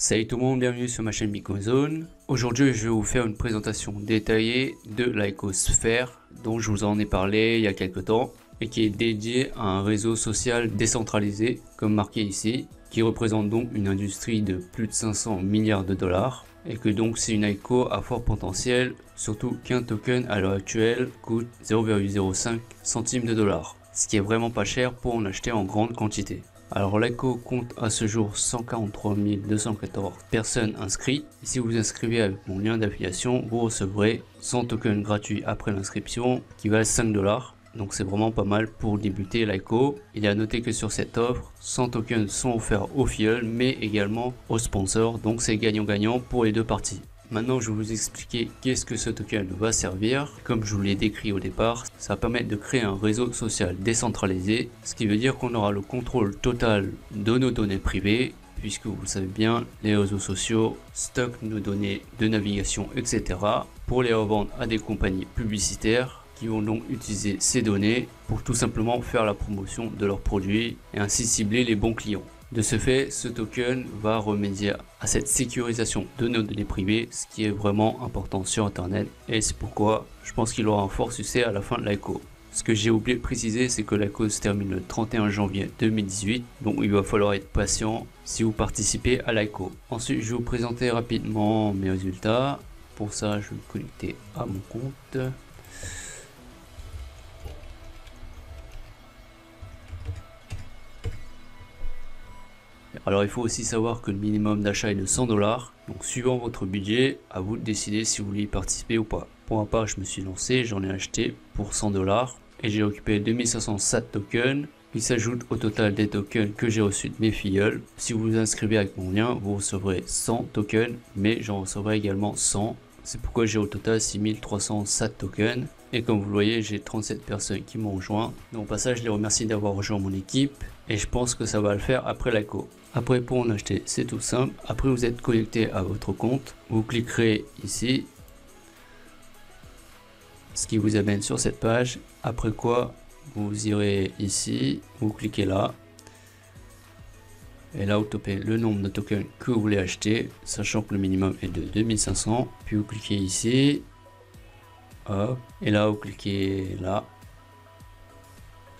Salut tout le monde, bienvenue sur ma chaîne BitcoinZone. Aujourd'hui je vais vous faire une présentation détaillée de l'ICO Sphere dont je vous en ai parlé il y a quelques temps et qui est dédié à un réseau social décentralisé comme marqué ici, qui représente donc une industrie de plus de 500 milliards de dollars et que donc c'est une ICO à fort potentiel, surtout qu'un token à l'heure actuelle coûte 0,05 centimes de dollar, ce qui est vraiment pas cher pour en acheter en grande quantité. Alors l'ICO compte à ce jour 143 214 personnes inscrites. Et si vous vous inscrivez avec mon lien d'affiliation, vous recevrez 100 tokens gratuits après l'inscription qui valent 5 dollars. Donc c'est vraiment pas mal pour débuter l'ICO. Il est à noter que sur cette offre, 100 tokens sont offerts aux filleuls mais également aux sponsors. Donc c'est gagnant-gagnant pour les deux parties. Maintenant, je vais vous expliquer qu'est-ce que ce token va servir. Comme je vous l'ai décrit au départ, ça va permettre de créer un réseau social décentralisé, ce qui veut dire qu'on aura le contrôle total de nos données privées, puisque vous le savez bien, les réseaux sociaux stockent nos données de navigation, etc. pour les revendre à des compagnies publicitaires qui vont donc utiliser ces données pour tout simplement faire la promotion de leurs produits et ainsi cibler les bons clients. De ce fait, ce token va remédier à cette sécurisation de nos données privées, ce qui est vraiment important sur Internet et c'est pourquoi je pense qu'il aura un fort succès à la fin de l'ICO. Ce que j'ai oublié de préciser, c'est que l'ICO se termine le 31 janvier 2018, donc il va falloir être patient si vous participez à l'ICO. Ensuite, je vais vous présenter rapidement mes résultats. Pour ça, je vais me connecter à mon compte. Alors il faut aussi savoir que le minimum d'achat est de 100 dollars. Donc suivant votre budget, à vous de décider si vous voulez y participer ou pas. Pour ma part, je me suis lancé, j'en ai acheté pour 100 dollars et j'ai occupé 2507 tokens. Il s'ajoute au total des tokens que j'ai reçus de mes filleuls. Si vous vous inscrivez avec mon lien, vous recevrez 100 tokens, mais j'en recevrai également 100. C'est pourquoi j'ai au total 6307 tokens. Et comme vous le voyez, j'ai 37 personnes qui m'ont rejoint. Donc au passage, je les remercie d'avoir rejoint mon équipe. Et je pense que ça va le faire après l'ICO. Après, pour en acheter, c'est tout simple. Après, vous êtes connecté à votre compte. Vous cliquerez ici. Ce qui vous amène sur cette page. Après quoi, vous irez ici. Vous cliquez là. Et là, vous tapez le nombre de tokens que vous voulez acheter. Sachant que le minimum est de 2500. Puis vous cliquez ici. Hop. Et là, vous cliquez là.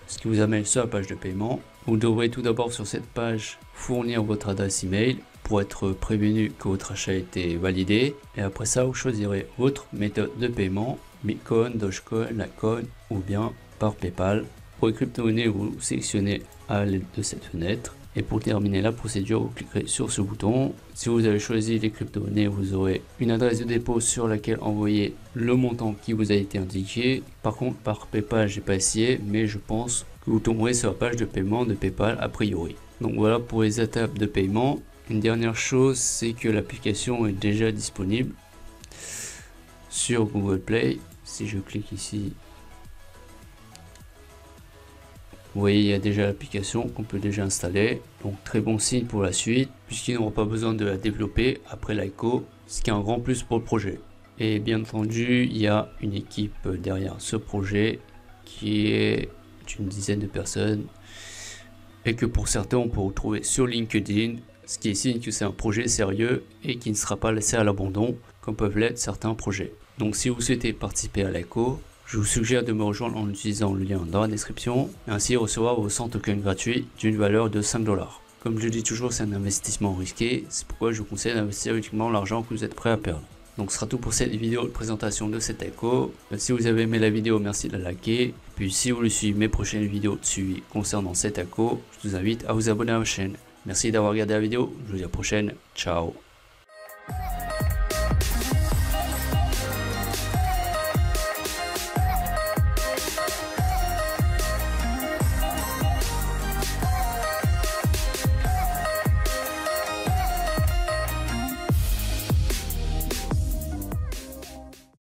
Ce qui vous amène sur la page de paiement. Vous devrez tout d'abord sur cette page fournir votre adresse email pour être prévenu que votre achat a été validé. Et après ça, vous choisirez votre méthode de paiement, Bitcoin, Dogecoin, Litecoin ou bien par PayPal. Pour les crypto-monnaies, vous sélectionnez à l'aide de cette fenêtre. Et pour terminer la procédure, vous cliquerez sur ce bouton. Si vous avez choisi les crypto-monnaies, vous aurez une adresse de dépôt sur laquelle envoyer le montant qui vous a été indiqué. Par contre, par PayPal, j'ai pas essayé, mais je pense que vous tomberez sur la page de paiement de PayPal a priori. Donc voilà pour les étapes de paiement. Une dernière chose, c'est que l'application est déjà disponible sur Google Play. Si je clique ici, vous voyez, il y a déjà l'application qu'on peut déjà installer. Donc très bon signe pour la suite, puisqu'ils n'auront pas besoin de la développer après l'ICO, ce qui est un grand plus pour le projet. Et bien entendu, il y a une équipe derrière ce projet qui est une dizaine de personnes. Et que pour certains, on peut retrouver sur LinkedIn, ce qui est signe que c'est un projet sérieux et qui ne sera pas laissé à l'abandon, comme peuvent l'être certains projets. Donc si vous souhaitez participer à l'ICO, je vous suggère de me rejoindre en utilisant le lien dans la description et ainsi recevoir vos 100 tokens gratuits d'une valeur de 5 dollars. Comme je dis toujours, c'est un investissement risqué, c'est pourquoi je vous conseille d'investir uniquement l'argent que vous êtes prêt à perdre. Donc ce sera tout pour cette vidéo de présentation de cette ICO. Si vous avez aimé la vidéo, merci de la liker. Puis si vous voulez suivre mes prochaines vidéos de suivi concernant cette ICO, je vous invite à vous abonner à ma chaîne. Merci d'avoir regardé la vidéo, je vous dis à la prochaine, ciao.